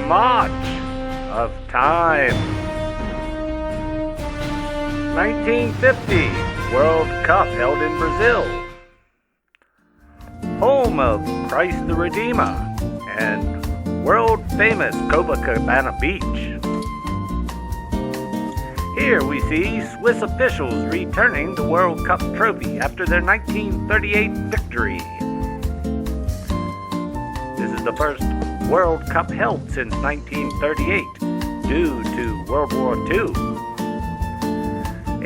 march of time. 1950 World Cup held in Brazil. Home of Christ the Redeemer and world-famous Copacabana Beach. Here we see Swiss officials returning the World Cup trophy after their 1938 victory. This is the first World Cup held since 1938 due to World War II.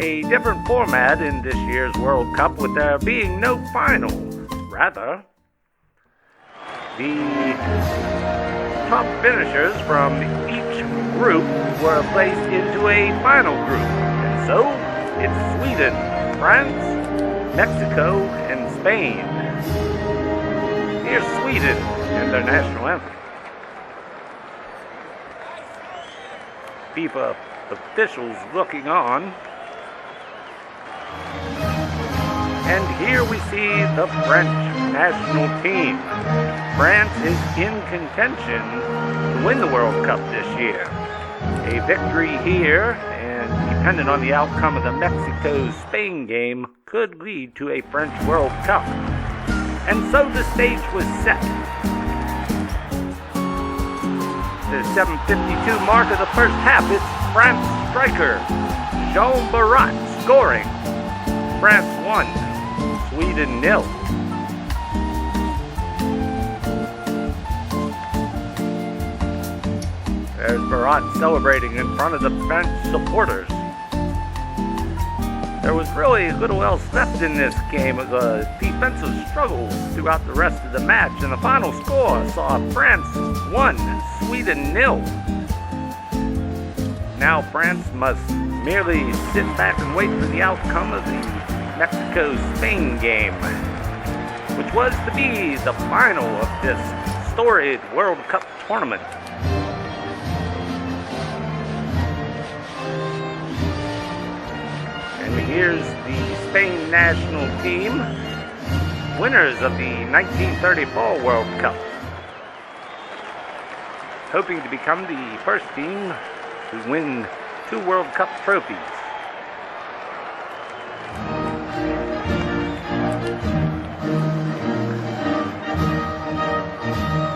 A different format in this year's World Cup, with there being no final. Rather, the top finishers from each group were placed into a final group. And so, it's Sweden, France, Mexico, and Spain. Here's Sweden and their national anthem. FIFA officials looking on. And here we see the French national team. France is in contention to win the World Cup this year. A victory here, and depending on the outcome of the Mexico-Spain game, could lead to a French World Cup. And so the stage was set. The 7:52 mark of the first half, it's France striker Jean Barat scoring. France 1, Sweden 0. There's Barat celebrating in front of the French supporters. There was really little else left in this game. It was a defensive struggle throughout the rest of the match, and the final score saw France 1, Sweden 0. Now France must merely sit back and wait for the outcome of the Mexico-Spain game, which was to be the final of this storied World Cup tournament. And here's the Spain national team, winners of the 1934 World Cup, hoping to become the first team to win 2 World Cup trophies.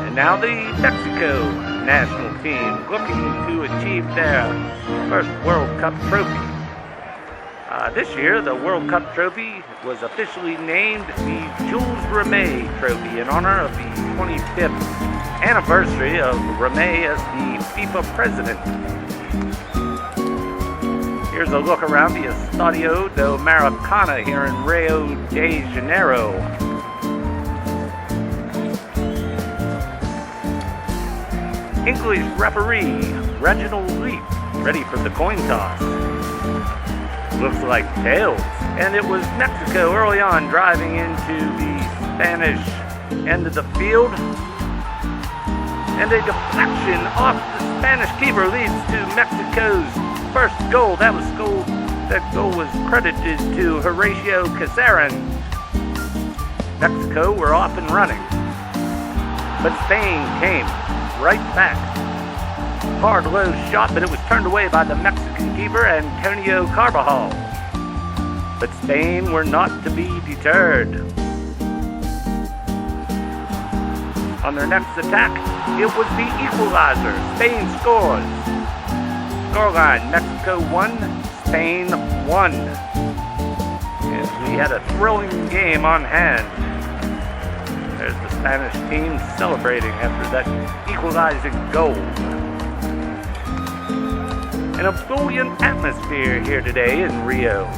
And now the Mexico national team looking to achieve their first World Cup trophy. This year, the World Cup trophy was officially named the Jules Rimet Trophy in honor of the 25th anniversary of Rimet as the FIFA president. Here's a look around the Estadio do Maracana here in Rio de Janeiro. English referee Reginald Leap ready for the coin toss. Looks like tails. And it was Mexico early on driving into the Spanish end of the field. And a deflection off the Spanish keeper leads to Mexico's first goal. That goal was credited to Horacio Casarin. Mexico were off and running. But Spain came right back. Hard low shot, but it was turned away by the Mexican keeper Antonio Carvajal. But Spain were not to be deterred. On their next attack, it was the equalizer. Spain scores. Scoreline, Mexico 1, Spain 1. And we had a thrilling game on hand. There's the Spanish team celebrating after that equalizing goal. An ebullient atmosphere here today in Rio.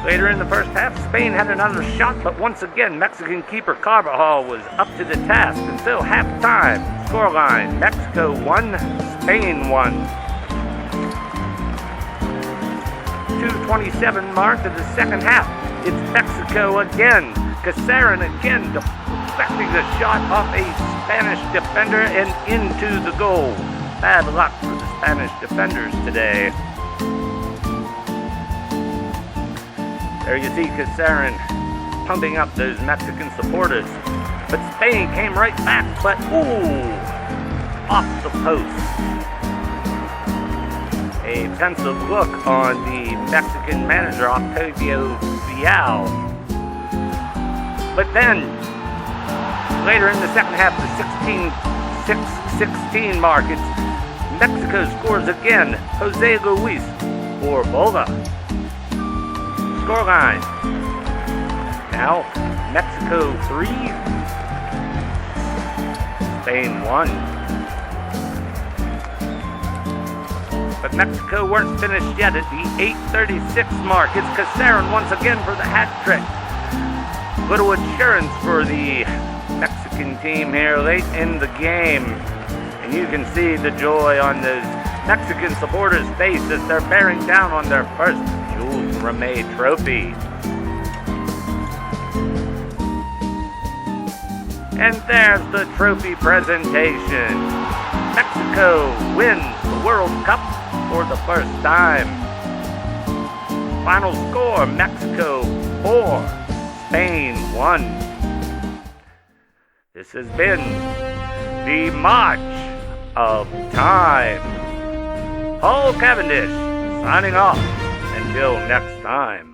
Later in the first half, Spain had another shot, but once again, Mexican keeper Carvajal was up to the task until halftime. Scoreline, Mexico 1, Spain 1. 2:27 mark of the second half. It's Mexico again. Casarin again deflecting the shot off a Spanish defender and into the goal. Bad luck for the Spanish defenders today. There you see Casarin pumping up those Mexican supporters. But Spain came right back, but off the post. A pensive look on the Mexican manager, Octavio Vial. But then, later in the second half, the 6-16 mark, Mexico scores again. Jose Luis for Boga. Scoreline. Now, Mexico 3, Spain 1. But Mexico weren't finished yet at the 8:36 mark. It's Casarin once again for the hat trick. Little insurance for the Mexican team here late in the game. And you can see the joy on those Mexican supporters' face as they're bearing down on their first Jules Rimet trophy. And there's the trophy presentation. Mexico wins the World Cup for the first time. Final score, Mexico 4, Spain 1. This has been the March of Time. Paul Cavendish signing off. Until next time.